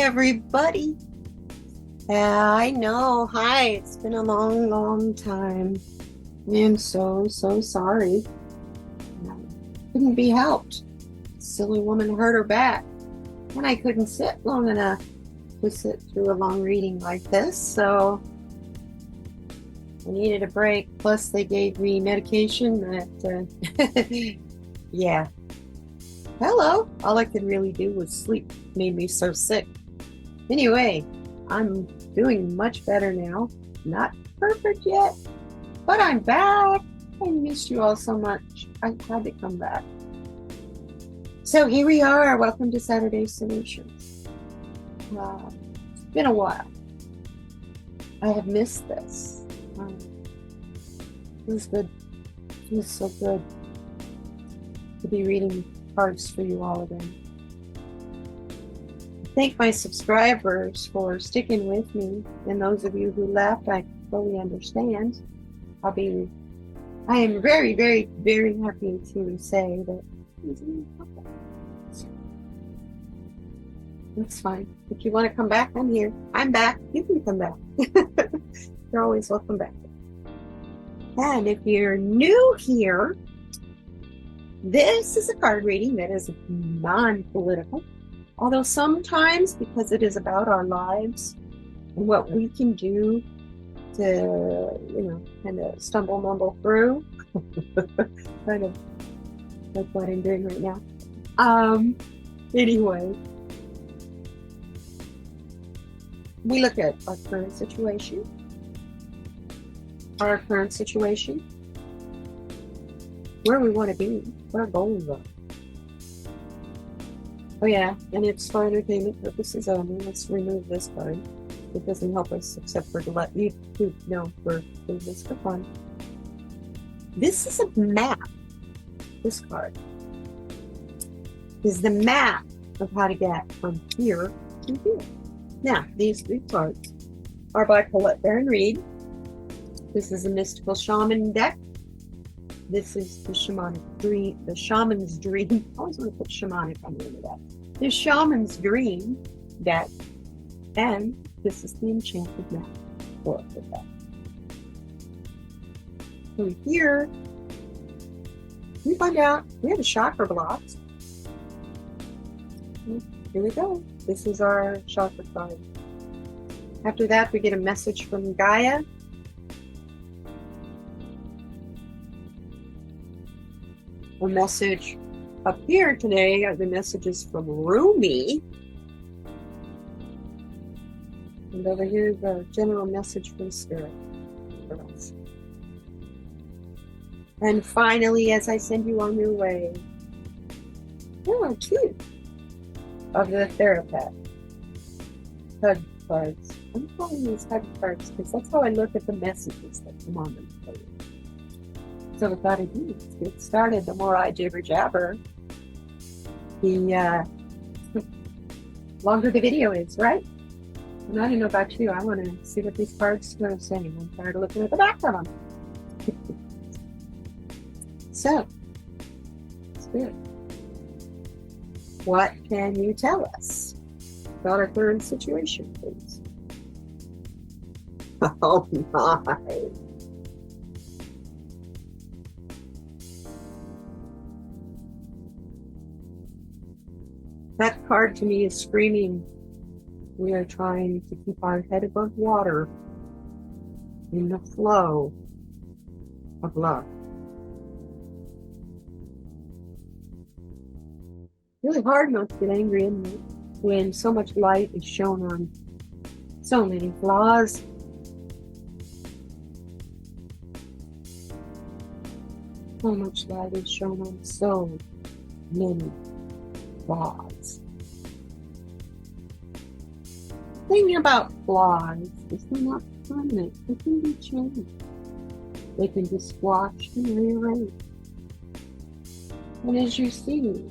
everybody. I know. Hi, it's been a long, long time. I'm so sorry. Couldn't be helped. Silly woman hurt her back, and I couldn't sit long enough to sit through a long reading like this, so I needed a break. Plus, they gave me medication that, yeah. Hello. All I could really do was sleep. Made me so sick. Anyway, I'm doing much better now. Not perfect yet, but I'm back. I missed you all so much. I had to come back. So here we are. Welcome to Saturday Solutions. It's been a while. I have missed this. It was good. It was so good to be reading cards for you all again. Thank my subscribers for sticking with me, and those of you who left, I fully understand. I am very, very, very happy to say that it's fine. If you want to come back, I'm here. I'm back. You can come back. You're always welcome back. And if you're new here, this is a card reading that is non-political. Although sometimes, because it is about our lives and what we can do to, kind of stumble, mumble through, kind of like what I'm doing right now. Anyway, we look at our current situation, where we want to be, what our goals are. Oh yeah, and it's for entertainment purposes only. Let's remove this card. It doesn't help us except for to let you know we're doing this for fun. This is a map. This card is the map of how to get from here to here. Now, these three cards are by Colette Baron Reed. This is a mystical shaman deck. This is the shaman's dream. I always want to put shamanic on the end of that. The shaman's dream deck, and this is the enchanted map for the deck. So here, we find out we have a chakra blocks. Here we go. This is our chakra card. After that, we get a message from Gaia. A message up here today are the messages from Rumi. And over here is a general message from Spirit for us. And finally, as I send you on your way, there are two of the therapist HUD cards. I'm calling these HUD cards because that's how I look at the messages that come on them. So without ado, let's get started. The more I jibber jabber, the longer the video is, right? And I don't know about you. I want to see what these cards are saying. I'm tired of looking at the back of them. So, Spirit, what can you tell us about our current situation, please? Oh my. That card to me is screaming, we are trying to keep our head above water in the flow of love. Really hard not to get angry, isn't it? When so much light is shown on so many flaws. So much light is shown on so many flaws. The thing about flaws is they're not permanent. They can be changed. They can be squashed and rearranged. And as you see,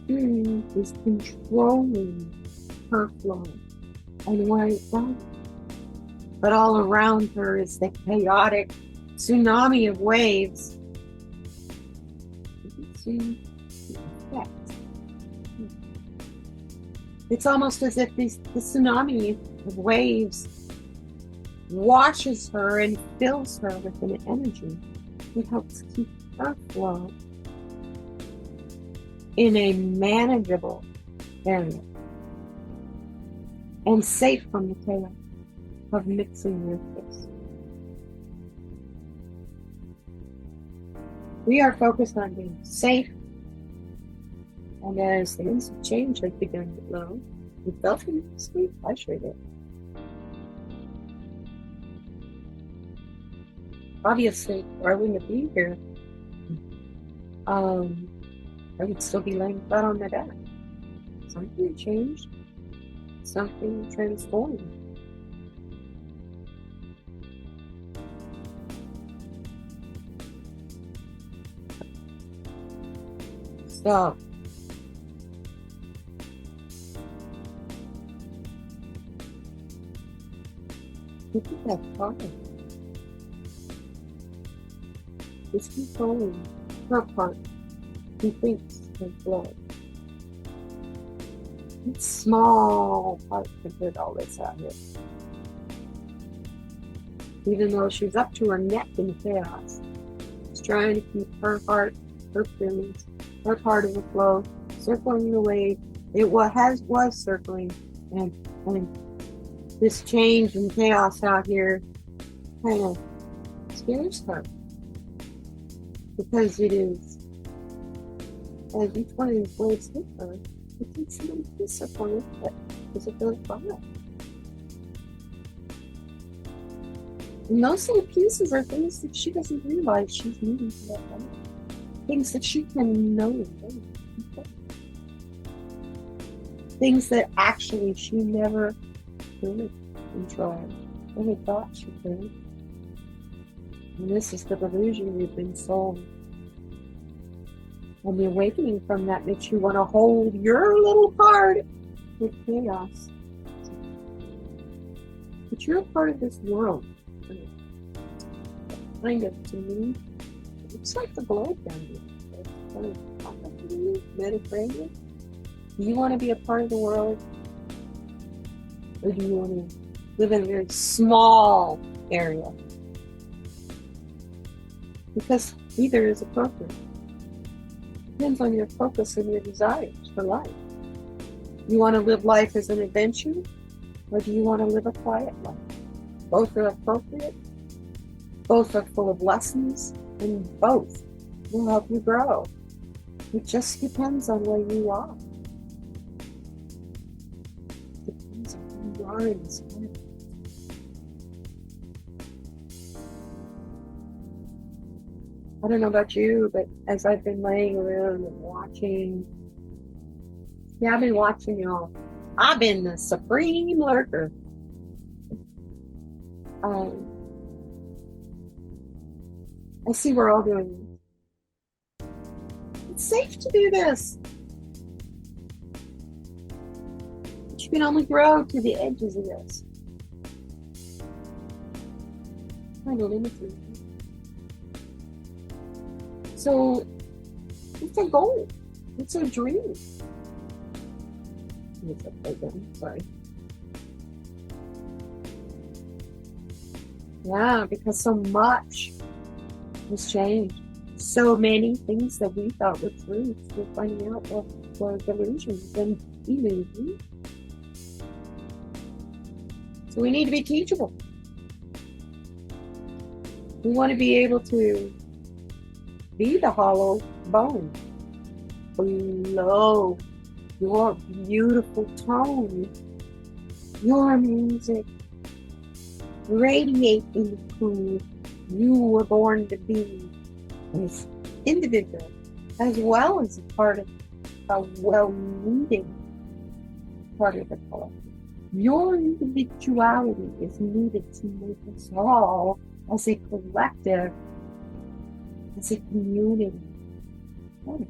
Spirit is controlling her flow and where it's going. But all around her is the chaotic tsunami of waves. You can see the effect. It's almost as if the tsunami of waves washes her and fills her with an energy. It helps keep her flow in a manageable area and safe from the chaos of mixing with this. We are focused on being safe, and as the instant change has begun to flow, we felt it sweet pleasure there. Obviously, if I wouldn't be here, I would still be laying flat on my back. Something changed, something transformed. So, look at that part. It's controlling her part. He thinks her flow. It's small part compared to all this out here. Even though she's up to her neck in chaos, she's trying to keep her heart, her feelings, her part of the flow, circling the way it was circling, and this change and chaos out here kind of scares her, because it is, as each one of these waves hit her, it takes some discipline with it, because it goes by. And those little pieces are things that she doesn't realize she's needing to let go. Things that she can know. Things that actually she never could control. Never thought she could. And this is the delusion we've been sold. And the awakening from that makes you want to hold your little part with chaos. But you're a part of this world. Kind of, to me, it looks like the globe down here. It's kind of complicated, Mediterranean. Do you want to be a part of the world? Or do you want to live in a very small area? Because either is appropriate. Depends on your focus and your desires for life. You want to live life as an adventure, or do you want to live a quiet life? Both are appropriate. Both are full of lessons, and both will help you grow. It just depends on where you are. It depends on who you are in this life. I don't know about you, but as I've been laying around and watching, I've been watching y'all. I've been the supreme lurker. I see we're all doing this. It's safe to do this. But you can only grow to the edges of this. Kind of limited. So it's a goal. It's a dream. It's a program. Sorry. Yeah, because so much has changed. So many things that we thought were truths, we're finding out were delusions and illusions. So we need to be teachable. We want to be able to be the hollow bone below your beautiful tone, your music. Radiate into who you were born to be as individual, as well as a part of a well-needed part of the collective. Your individuality is needed to make us all, as a collective, as a community. Oh.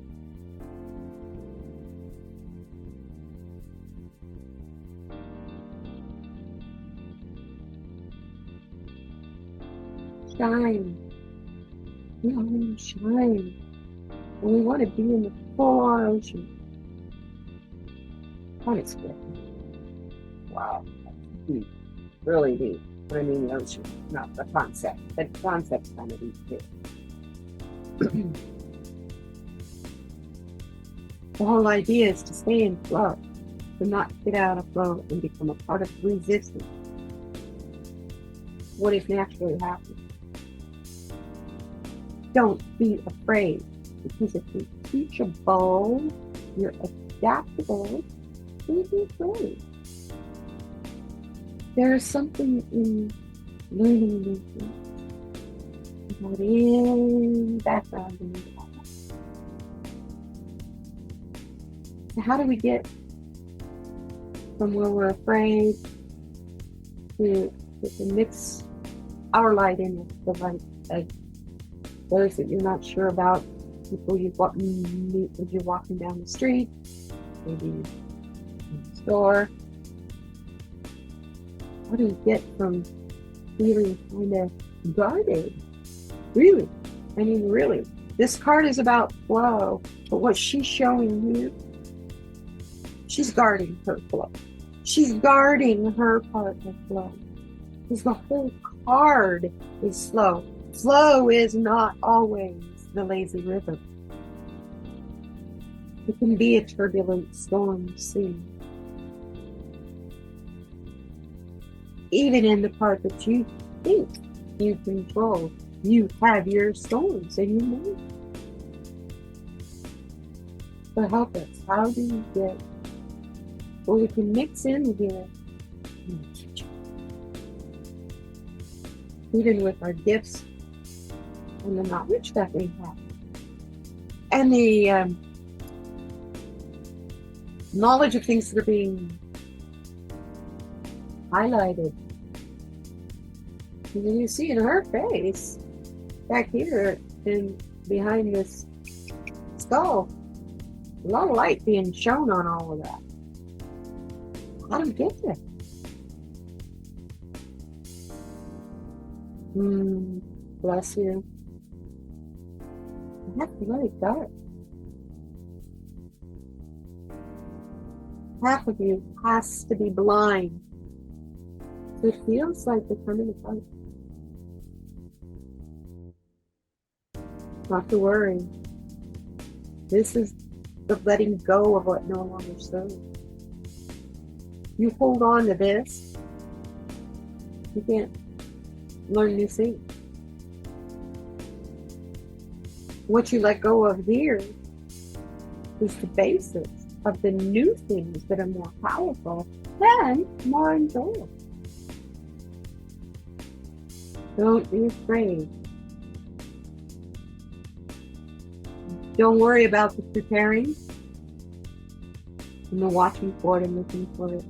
Shine. We all shine. And we want to be in the full-on ocean. unexpected. Wow, deep, really deep. I mean the ocean, not the concept. The concept's kind of deep too. The whole idea is to stay in flow, to not get out of flow and become a part of resistance. What is naturally happening? Don't be afraid, because if you're teachable, you're adaptable, don't be afraid. There is something in learning new things, but in the background in the background. So how do we get from where we're afraid to mix our light in with the light of those that you're not sure about, people you meet as you're walking down the street, maybe in the store? How do you get from feeling kind of guarded? Really? I mean, really. This card is about flow, but what she's showing here, she's guarding her flow. She's guarding her part of flow. Because the whole card is flow. Flow is not always the lazy river. It can be a turbulent storm sea. Even in the part that you think you control, you have your storms and you know. So help us. How do you get where we can mix in here in the kitchen? Even with our gifts and the knowledge that we have. And the knowledge of things that are being highlighted. And then you see in her face, back here and behind this skull, a lot of light being shown on all of that. How do we get there? Bless you. You have to let it go. Half of you has to be blind. It feels like they're coming apart. Not to worry. This is the letting go of what no longer serves. You hold on to this, you can't learn new things. What you let go of here is the basis of the new things that are more powerful and more enjoyable. Don't be afraid. Don't worry about the preparing and the watching for it and looking for it.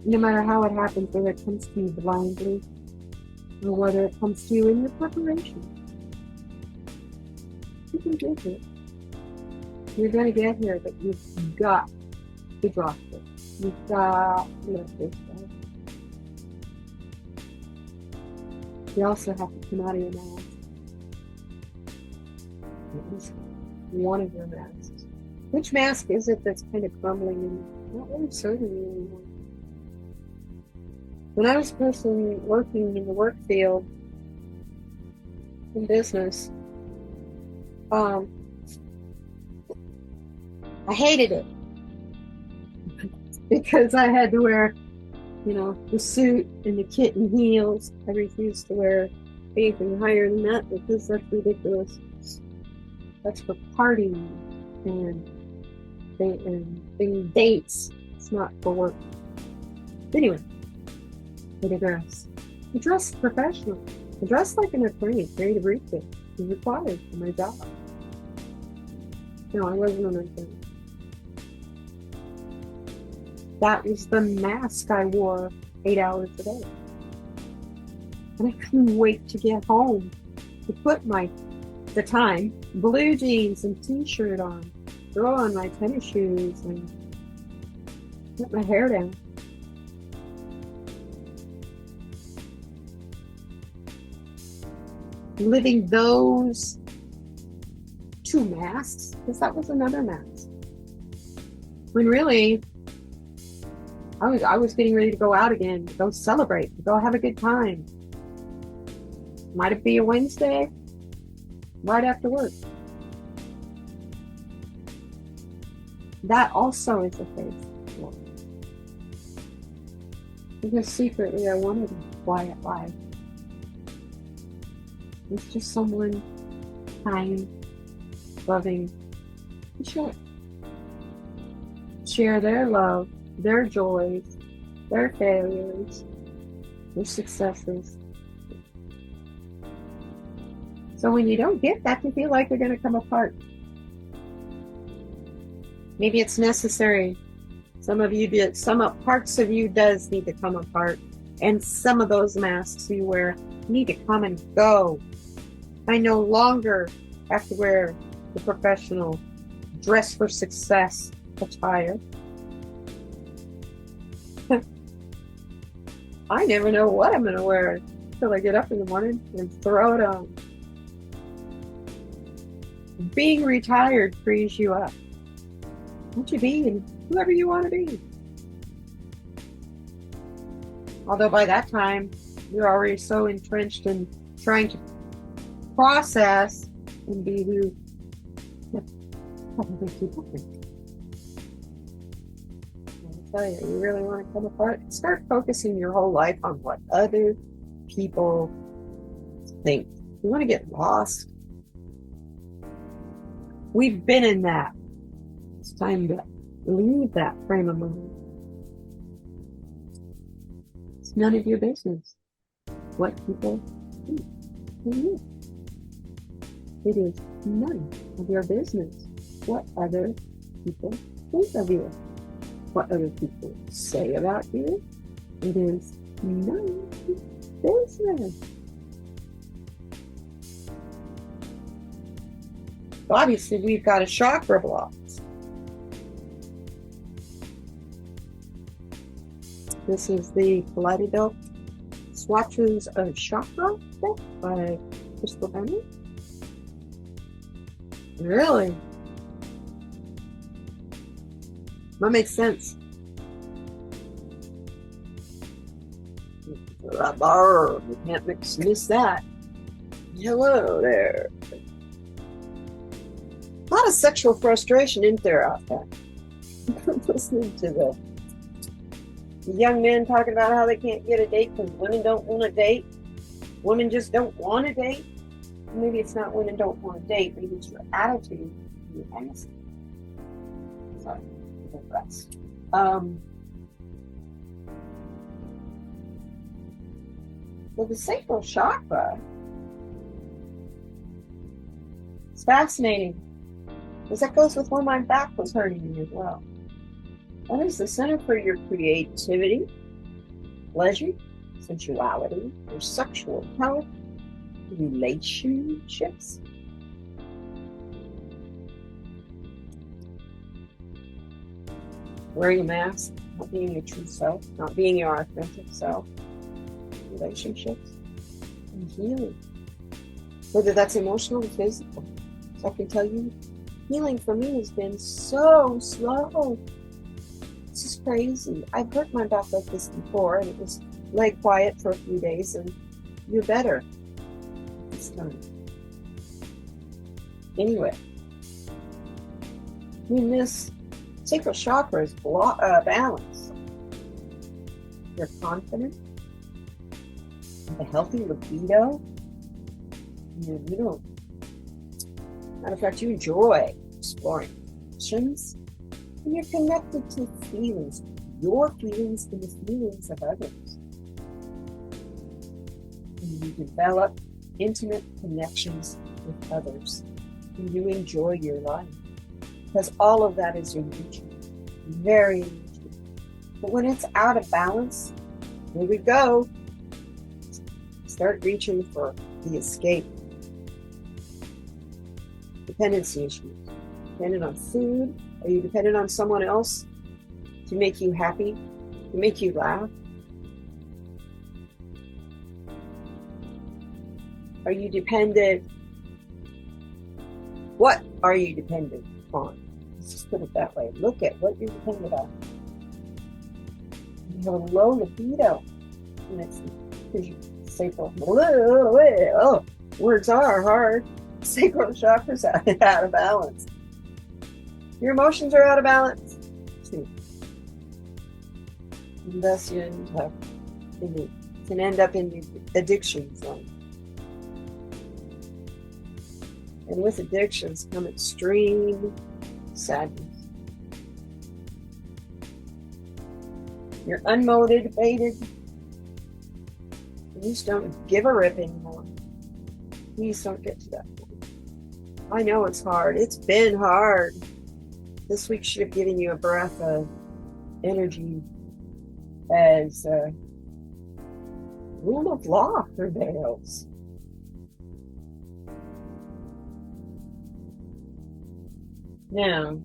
No matter how it happens, whether it comes to you blindly or whether it comes to you in your preparation, you can get it. You're going to get here, but you've got to drop it. You've got to let this go. You also have to come out of your mask. At least one of your masks. Which mask is it that's kind of crumbling and not really serving you anymore? When I was personally working in the work field, in business, I hated it because I had to wear, the suit and the kitten heels. I refused to wear anything higher than that because that's ridiculous. That's for partying and dates. It's not for work. Anyway, I digress. I dress professional. I dress like an attorney, carried a briefcase. It's required for my job. No, I wasn't an attorney. That was the mask I wore 8 hours a day. And I couldn't wait to get home to put the time, blue jeans and t-shirt on, throw on my tennis shoes and let my hair down. Living those two masks, because that was another mask. When really, I was getting ready to go out again, to go celebrate, to go have a good time. Might it be a Wednesday, right after work? That also is a phase. Because secretly I wanted a quiet life. It's just someone kind, loving, to share their love, their joys, their failures, their successes. So when you don't get that, you feel like they're going to come apart. Maybe it's necessary. Some parts of you does need to come apart. And some of those masks you wear need to come and go. I no longer have to wear the professional dress for success attire. I never know what I'm going to wear until I get up in the morning and throw it on. Being retired frees you up. Won't you be whoever you want to be? Although by that time, you're already so entrenched in trying to process and be who probably people think. I'll tell you, you really want to come apart? Start focusing your whole life on what other people think. You want to get lost? We've been in that. It's time to leave that frame of mind. It's none of your business what people think of you. It is none of your business what other people think of you. What other people say about you. It is none of your business. Obviously, we've got a chakra block. This is the Kaleidoscope Swatches of Chakra book by Crystal Bennett. Really? That makes sense. You can't miss that. Hello there. A lot of sexual frustration, isn't there, out there? Listening to the young men talking about how they can't get a date because women don't want to date. Women just don't want to date. Maybe it's not women don't want to date. Maybe it's your attitude. Your attitude. Sorry, I digress. Well, the sacral chakra is fascinating. Because that goes with where my back was hurting me as well. That is the center for your creativity, pleasure, sensuality, your sexual health, relationships. Wearing a mask, not being your true self, not being your authentic self, relationships, and healing. Whether that's emotional or physical. So I can tell you, healing for me has been so slow. This is crazy. I've hurt my back like this before, and it was lay quiet for a few days, and you're better this time. Anyway, when this sacral chakra is balanced, you're confident, a healthy libido, matter of fact, you enjoy exploring emotions, and you're connected to feelings, your feelings and the feelings of others. And you develop intimate connections with others, and you enjoy your life. Because all of that is enriching, very enriching. But when it's out of balance, here we go. Start reaching for the escape. Dependency issues. Dependent on food? Are you dependent on someone else to make you happy, to make you laugh? Are you dependent? What are you dependent on? Let's just put it that way. Look at what you're thinking about. You have a low libido. And it's because you sacral. Oh, words are hard. Sacral chakra's out of balance. Your emotions are out of balance too. And thus you can end up in the addiction zone. And with addictions come extreme sadness. You're unmotivated. You just don't give a rip anymore. Please don't get to that point. I know it's hard. It's been hard. This week should have given you a breath of energy as rule of law prevails. Now,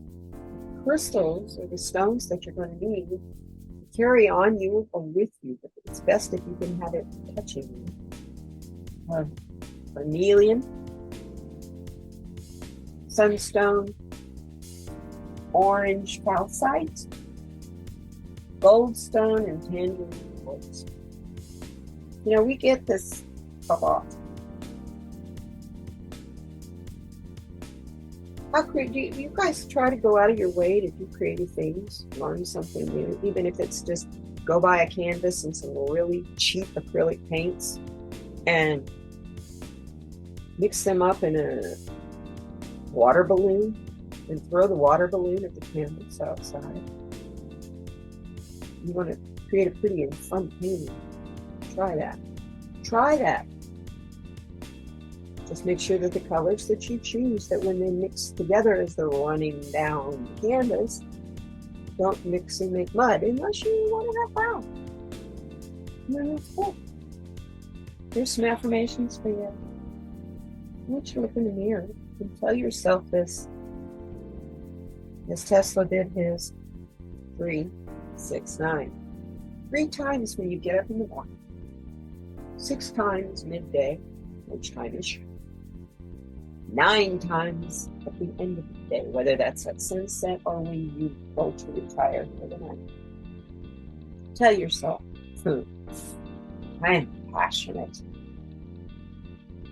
crystals are the stones that you're going to need to carry on you or with you, but it's best if you can have it touching you. Carnelian, sunstone, orange calcite, goldstone, and tangerine quartz. You know, we get this a lot. Do you guys try to go out of your way to do creative things, learn something new, even if it's just go buy a canvas and some really cheap acrylic paints and mix them up in a water balloon and throw the water balloon at the canvas outside? You want to create a pretty and fun painting. Try that. Try that. Just make sure that the colors that you choose, that when they mix together as they're running down the canvas, don't mix and make mud unless you want to have fun. And then that's cool. Here's some affirmations for you. I want you to look in the mirror and tell yourself this. As Tesla did his 3, 6, 9. 3 times when you get up in the morning. 6 times midday, lunchtime-ish. 9 times at the end of the day, whether that's at sunset or when you go to retire for the night. Tell yourself, I am passionate.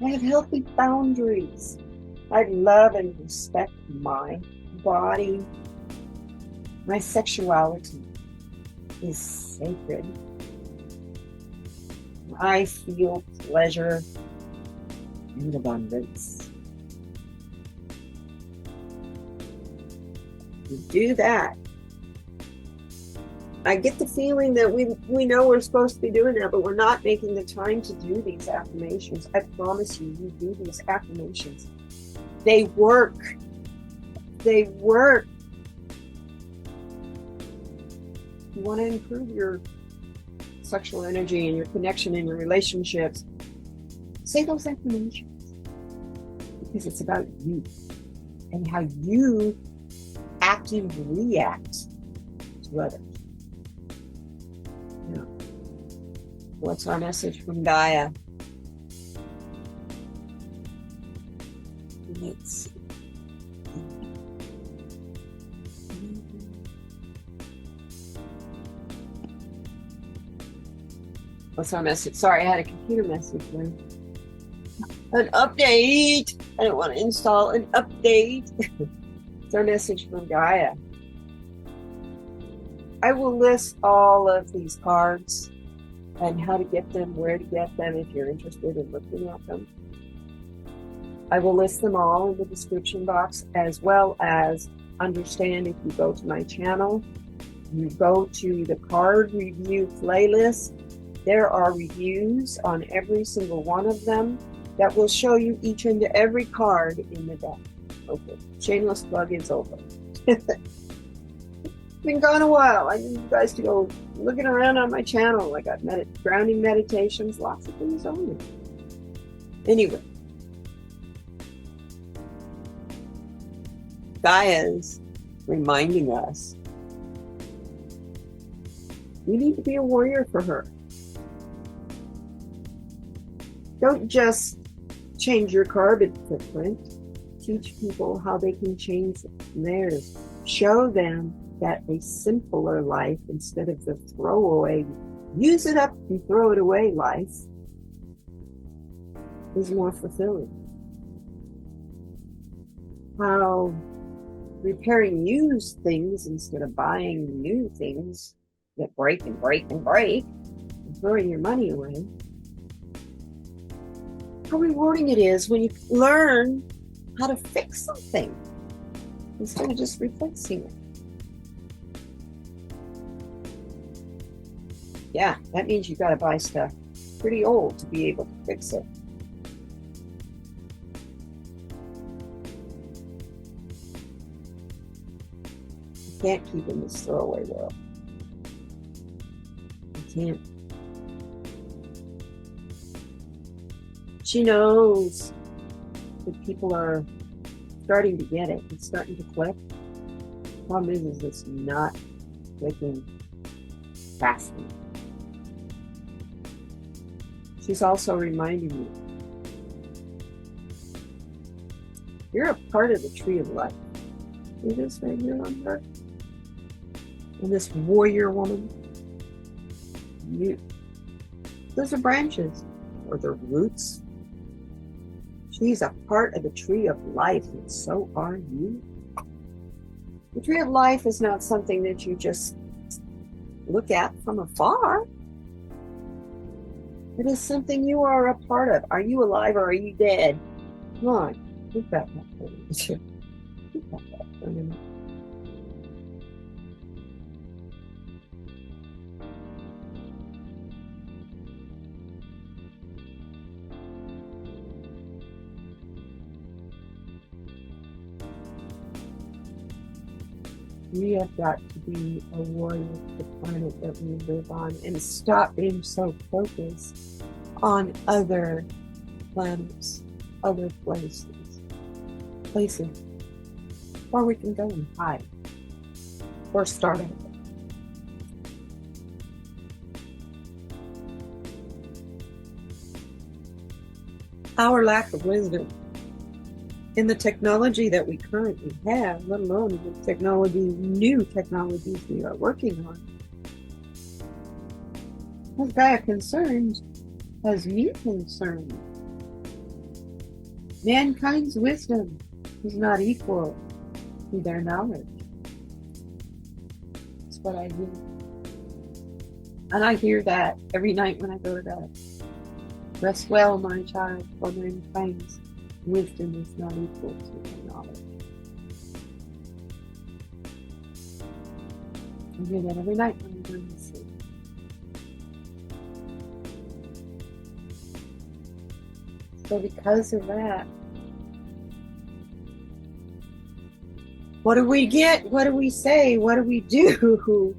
I have healthy boundaries. I love and respect my body. My sexuality is sacred. I feel pleasure and abundance. You do that. I get the feeling that we know we're supposed to be doing that, but we're not making the time to do these affirmations. I promise you, you do these affirmations. They work. They work. You want to improve your sexual energy and your connection in your relationships. Say those affirmations. Because it's about you and how you act and react to others. Now, what's our message from Gaia? Let's see. What's our message? Sorry, I had a computer message there. An update. I don't want to install an update. It's our message from Gaia. I will list all of these cards and how to get them, where to get them if you're interested in looking at them. I will list them all in the description box, as well as understand if you go to my channel, you go to the card review playlist. There are reviews on every single one of them that will show you each and every card in the deck. Okay, shameless plug is over. Been gone a while. I need you guys to go looking around on my channel. I got grounding meditations, lots of things on there. Anyway, Gaia's reminding us we need to be a warrior for her. Don't just change your carbon footprint. Teach people how they can change theirs. show them that a simpler life, instead of the throwaway, use it up and throw it away life, is more fulfilling. How repairing used things instead of buying new things that break and break and break and throwing your money away, how rewarding it is when you learn how to fix something instead of just replacing it. Yeah, that means you got to buy stuff pretty old to be able to fix it. You can't keep in this throwaway world. You can't. She knows that people are starting to get it. It's starting to click. The problem is it's not clicking fast enough. She's also reminding me, you're a part of the tree of life. See this right here on her? And this warrior woman, those are branches, or they're roots. She's a part of the tree of life, and so are you. The tree of life is not something that you just look at from afar. It is something you are a part of. Are you alive or are you dead? Come on, think about that for a minute. Think about that for a minute. We have got to be a warrior for the planet that we live on and stop being so focused on other planets, other places where we can go and hide or start over. Our lack of wisdom in the technology that we currently have, let alone the new technologies we are working on, has got concerns, has me concerned. Mankind's wisdom is not equal to their knowledge. That's what I hear. And I hear that every night when I go to bed. Rest well, my child, for mankind's wisdom is not equal to their knowledge. I hear that every night when I'm going to sleep. So because of that, what do we get? What do we say? What do we do?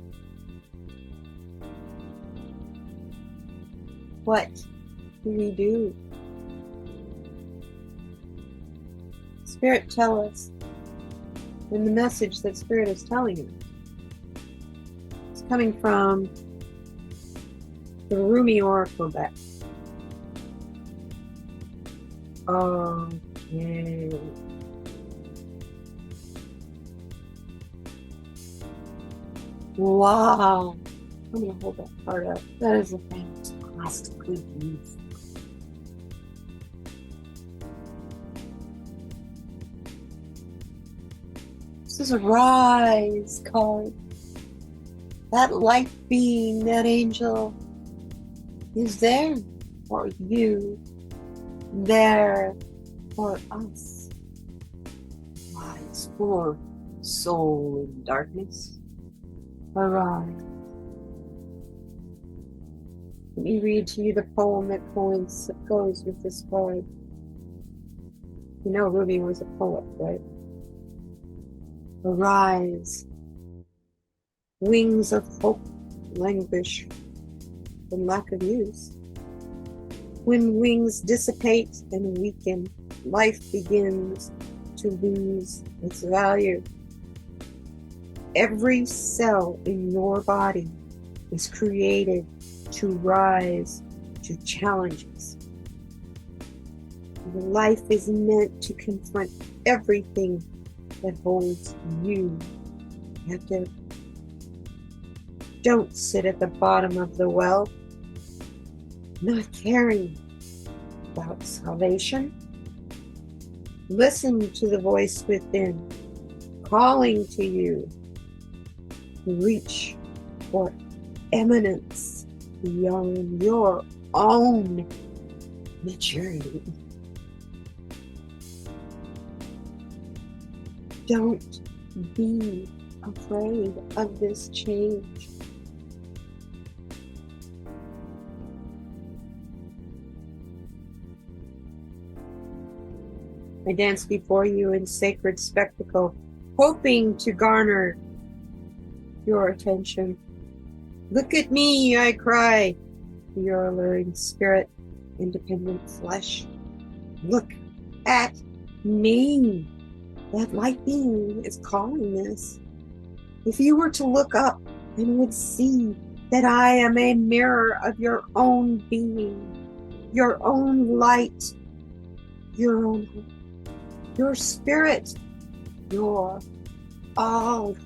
What do we do? Spirit, tell us. And the message that Spirit is telling us, it's coming from the Rumi Oracle deck. Okay. Wow. I'm going to hold that part up. That is a fantastically beautiful. This is a rise card. That light being, that angel, is there for you, there for us. Rise for soul in darkness. Arise. Let me read to you the poem that goes with this card. You know Rumi was a poet, right? Arise. Wings of hope languish from lack of use. When wings dissipate and weaken, life begins to lose its value. Every cell in your body is created to rise to challenges. Your life is meant to confront everything that holds you captive. Don't sit at the bottom of the well, not caring about salvation. Listen to the voice within, calling to you to reach for eminence beyond your own maturity. Don't be afraid of this change. I dance before you in sacred spectacle, hoping to garner your attention. Look at me, I cry, to your alluring spirit, independent flesh. Look at me. That light being is calling us. If you were to look up and would see that I am a mirror of your own being, your own light, your own hope, your spirit, your all.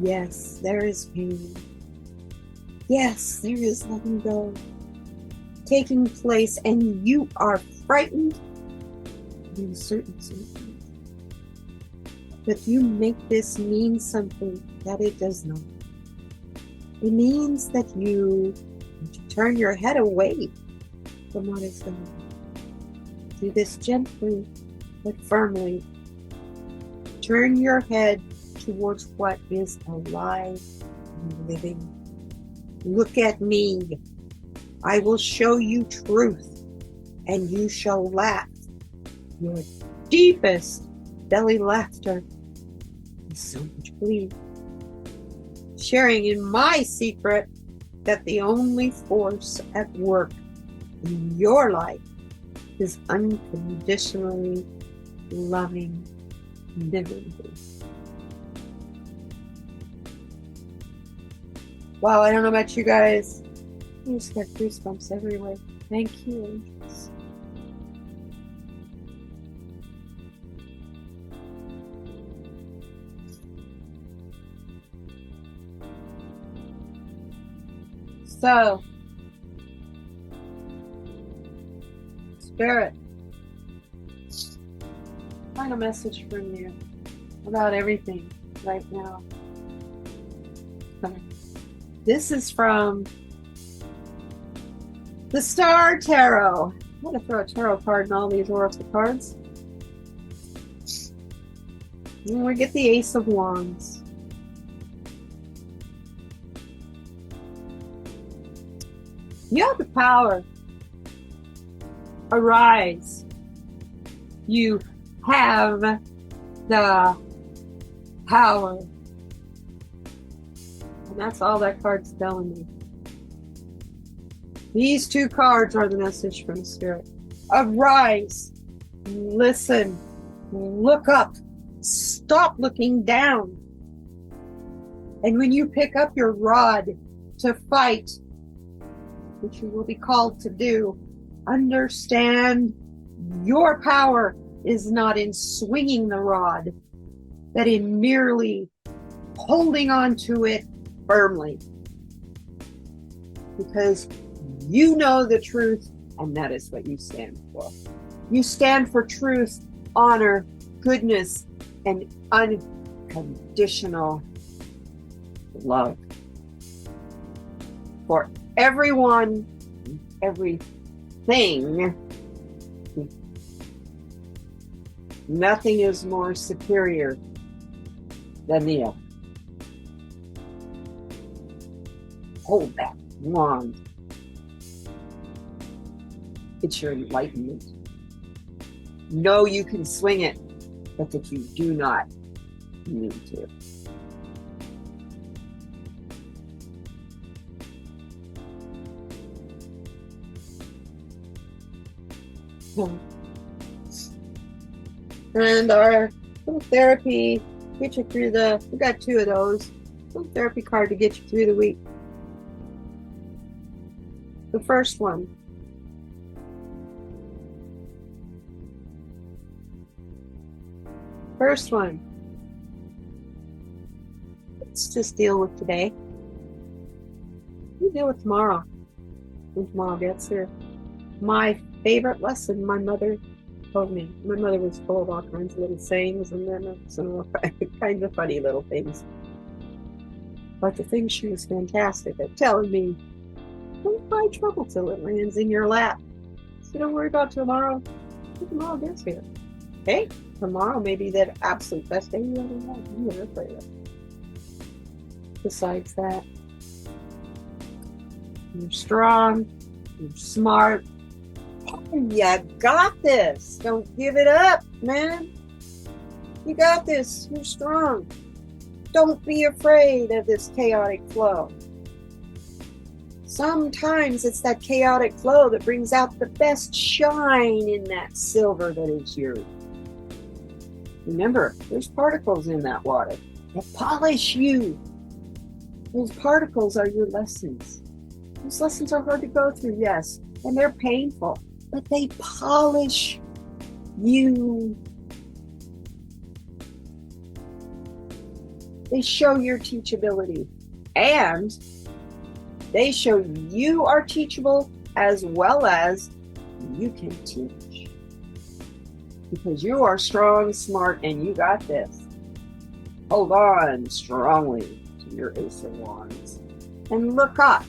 Yes, there is pain. Yes, there is letting go taking place, and you are frightened in certain circumstances. But you make this mean something that it does not. It means that you turn your head away from what is going on. Do this gently but firmly. Turn your head towards what is alive and living. Look at me. I will show you truth, and you shall laugh. Your deepest belly laughter is so much glee. Sharing in my secret that the only force at work in your life is unconditionally loving divinity. Wow, I don't know about you guys. I just got goosebumps everywhere. Thank you, angels. So, Spirit, final message from you about everything right now. This is from the Star Tarot. I'm going to throw a tarot card in all these oracle cards. And we get the Ace of Wands. You have the power. Arise. You have the power. And that's all that card's telling me. These two cards are the message from Spirit. Arise. Listen. Look up. Stop looking down. And when you pick up your rod to fight, which you will be called to do, understand your power is not in swinging the rod, but in merely holding on to it firmly. Because you know the truth, and that is what you stand for. You stand for truth, honor, goodness, and unconditional love for everyone, everything. Nothing is more superior than the other. Hold that wand. It's your enlightenment. Know you can swing it, but that you do not need to. And our little therapy, get you through we got two of those. Little therapy card to get you through the week. The first one. Let's just deal with today. We deal with tomorrow when tomorrow gets here. My favorite lesson my mother told me. My mother was full of all kinds of little sayings and then some all kinds of funny little things. But the thing she was fantastic at telling me, don't find trouble till it lands in your lap. So don't worry about tomorrow. Tomorrow gets here. Hey, tomorrow may be the absolute best day you ever had. You were afraid of. Besides that, you're strong, you're smart. You got this. Don't give it up, man. You got this. You're strong. Don't be afraid of this chaotic flow. Sometimes it's that chaotic flow that brings out the best shine in that silver that is yours. Remember, there's particles in that water that polish you. Those particles are your lessons. Those lessons are hard to go through, yes, and they're painful, but they polish you. They show your teachability, and they show you are teachable as well as you can teach. Because you are strong, smart, and you got this. Hold on strongly to your Ace of Wands. And look up.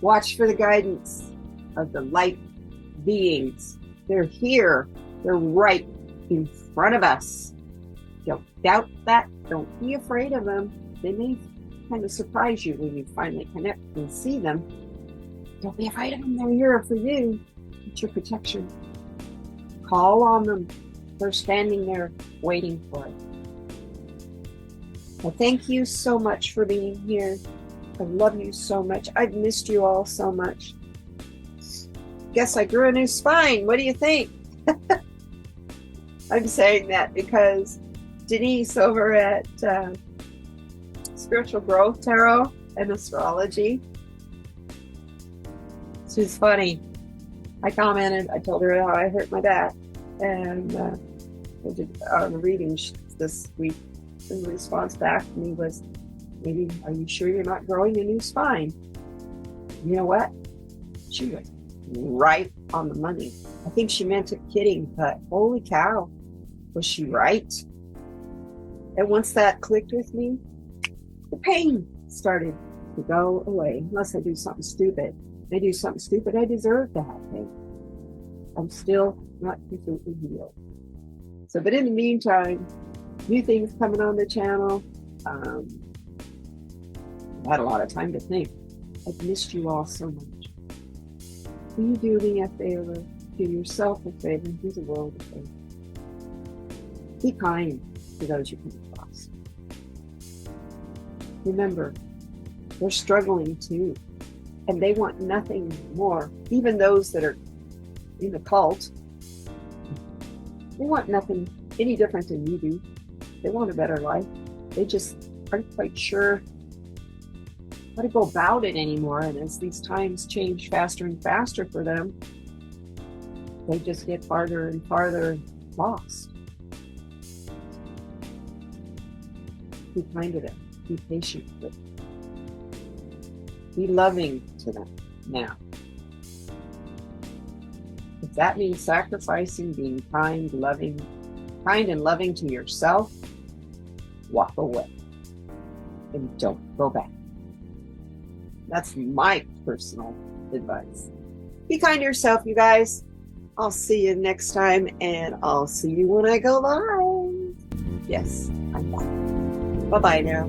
Watch for the guidance of the light beings. They're here. They're right in front of us. Don't doubt that. Don't be afraid of them. They may kind of surprise you when you finally connect and see them. Don't be afraid of them. They're here for you. It's your protection. Call on them. They're standing there waiting for it. Well, thank you so much for being here. I love you so much. I've missed you all so much. Guess I grew a new spine. What do you think? I'm saying that because Denise over at Spiritual Growth Tarot and Astrology, she's funny. I commented, I told her how I hurt my back, and I did a reading this week, and the response back to me was, maybe, are you sure you're not growing a new spine? You know what? She was right on the money. I think she meant it kidding, but holy cow, was she right? And once that clicked with me, the pain started to go away, unless I do something stupid. If I do something stupid, I deserve to have pain. I'm still not completely healed. So, but in the meantime, new things coming on the channel. I had a lot of time to think. I've missed you all so much. Will you do me a favor? Do yourself a favor. Do the world a favor. Be kind to those you come across. Remember, they're struggling too. And they want nothing more. Even those that are in the cult, they want nothing any different than you do. They want a better life. They just aren't quite sure how to go about it anymore. And as these times change faster and faster for them, they just get farther and farther lost. Be kind to them. Be patient with them. Be loving to them now. If that means sacrificing, being kind and loving to yourself, walk away and don't go back. That's my personal advice. Be kind to yourself, you guys. I'll see you next time, and I'll see you when I go live. Yes, I'm back. Bye-bye now.